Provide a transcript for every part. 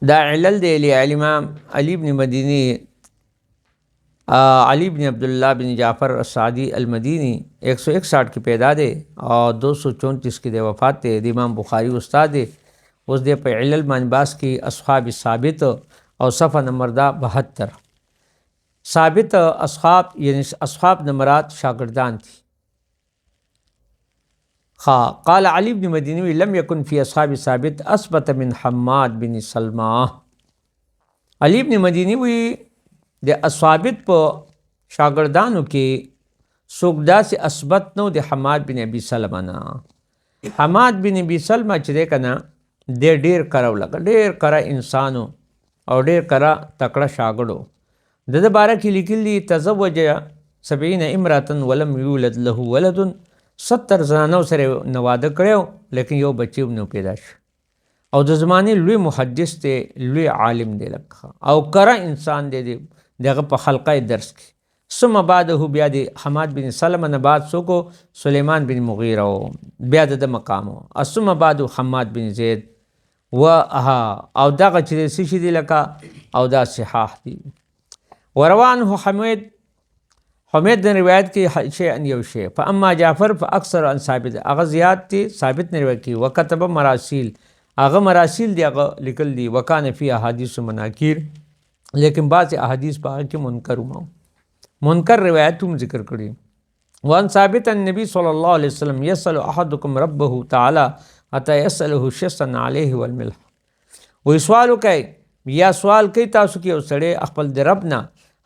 دا علل دی امام علی بن مدینی علی بن عبداللہ بن جعفر السعدی المدینی 161 کی پیدا دے اور 234 کی دے وفات دے امام بخاری استاد دے اس دے پہ علل مانباس کی اصحاب ثابت اور صفحہ نمبر 72 ثابت اصحاب یعنی اصحاب نمرات شاگردان تھی قال علی بن مدینی لم یکن فی اصحاب ثابت اثبت من حماد بن سلمہ علی بن مدینی وی د ثابت په شاگردانو کې څوک داسې اثبت نو د حماد بن ابي سلمہ نه حماد بن ابي سلمہ چې دی کنه د ډیر کرو لګ ډیر کرا انسانو او ډیر کرا تکړه شاګړو د باره کې لیکلي تزوج 70 امراتن ولم یولد له ولد 70 زنانو سره نواده کړو لیکن یو بچی نو پیدا شو او د زمانه لوی محدث ته لوی عالم دی لکه او کرا انسان دی دغه په حلقه درس کې ثم بعده بیا د حماد بن سلمہ نه بعد سوکو سلیمان بن مغیره بیا د مقام ثم بعد حماد بن زید و او دغه چې شي دی لکه او دا صحاح دی وروانه حمید نے روایت کی شیء ان یو شیء فاما جعفر فاکثر عن ثابت اغه زیات تی ثابت نے روایت کی وکتب مراسیل اغه مراسیل دی اغه لیکل دی وکانه فی احادیث مناکیر لیکن بعض احادیث پاک کې منکر روایتوم ذکر کړي وان ثابت النبی صلی الله علیه وسلم یسأل احدکم ربه تعالی حتى يسأله شيئا عليه والملح وی سوال کوي یا سوال کوي تاسو کې وسړې خپل د رب نه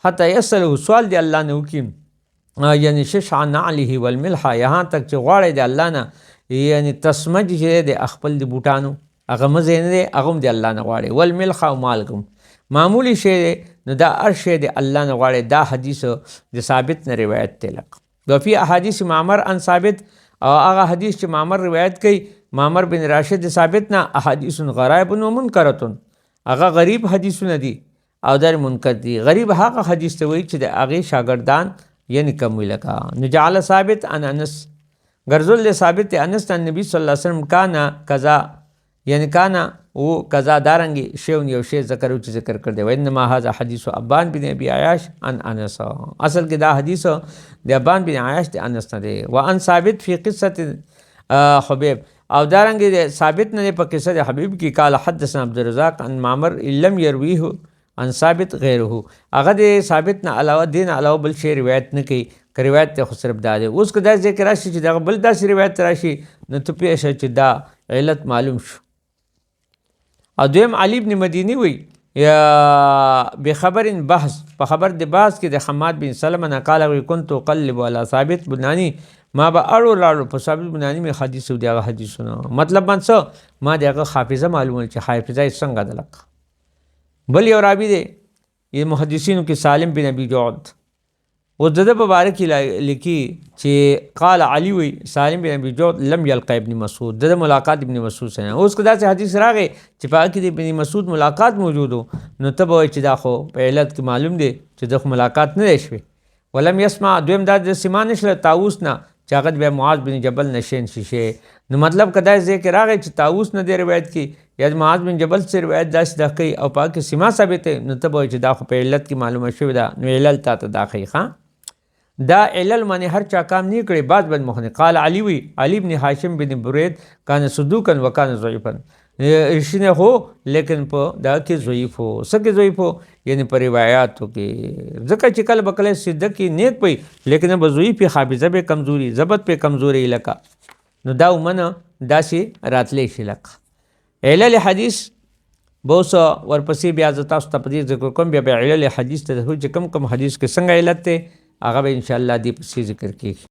حتی یسأله سوال دی الله نه وکي یعنی شیئا عليه والملح یہاں تک چې غواړي د الله نه یعنی تسمج چې د خپل د بوټانو هغه مزه نه دی هغه د الله نه غواړي والملح او مالکم معمولی شی نو دا ارشی دی الله نه غواړي دا حدیث د ثابت نه روایت ته لک و فی احادیث معمر ان ثابت او هغه حدیث چې معمر روایت کوي معمر بن راشد ثابت نه احادیث غرائب و منکرتون هغه غریب حدیثونه دي او در منکر دي غریب هغه حدیث ته وایي چې د هغه شاګردان یعنی کم وی لکا نجعل ثابت ان انس غرزل ثابت انس نبی صلی الله علیه وسلم کانا کذا یعنی کانا او قضا دارنگی شیون یو شی ذکر او ذکر کر دے و انما هذا حدیث ابان بن ابي عياش عن انس اصل کې دا حدیث د ابان بن عياش د انس نه دی و ان ثابت فی قصه حبیب او دارنگی ثابت نه په قصه د حبیب کې قال حدثنا عبد الرزاق عن معمر لم يرويه عن ثابت غیره هغه د ثابت نه علاوه دین علاوه بل شی روایت نه کوي که روایت ته خو صرف دا دی اوس که دا ذکر راشي چې دا بل داسې روایت راشي نو ته پیښه چې دا علت معلوم شو او دویم علی بن مدینی وی یا بخبر بحث په خبر د بحث کې د حماد بن سلمہ نه قال وی كنت اقلب على ثابت بنانی ما به اړو لاړو په ثابت بنانی می حدیث دی هغه حدیثونه مطلب منڅ ما دغه حافظه معلومه چې حافظه څنګه دلک بل یو راوی دی یہ محدثینو کې سالم بن ابي جعد و د مبارک لیکي چې قال علی وی سالم بن ابي جعد لم يلقى ابن مسعود د ملاقات ابن مسعود سره اوس کدا چې حدیث راغی چې پاکی د ابن مسعود ملاقات موجود نو ته به چې دا خو په علت کې معلوم دی چې د ملاقات نه شوی ولم يسمع دویم د سیمان نشله طاووس نه چې هغه به معاذ بن جبل نشین شیشه نو مطلب کدا ذکر راغی چې طاووس نه دی روایت کې یا معاذ بن جبل سے روایت داس دقی او پاک سیما ثابت نو ته به چې دا خو په علت کې معلومه شوی دا نو علل ته داخی خان دا علل معنی هر چا کام نه کړي بعد بن مخنه قال علی وی علی بن هاشم بن برید کان صدوقا وکان ضعیفا رشنه هو لیکن په دا کې ضعیف هو سکه ضعیف هو یعنی پر روایتو کې ځکه چې کله بکله صدق کې نیک پي لیکن به ضعیف حافظه به کمزوري ضبط په کمزوري لکه نو دا ومنه داسې راتلې شي لکه علل حدیث بوسو ورپسې بیا ز تاسو ته په ذکر کوم بیا علل حدیث ته چې کم حدیث کې څنګه علت ته هغه به ان شاء الله دې په ذکر کې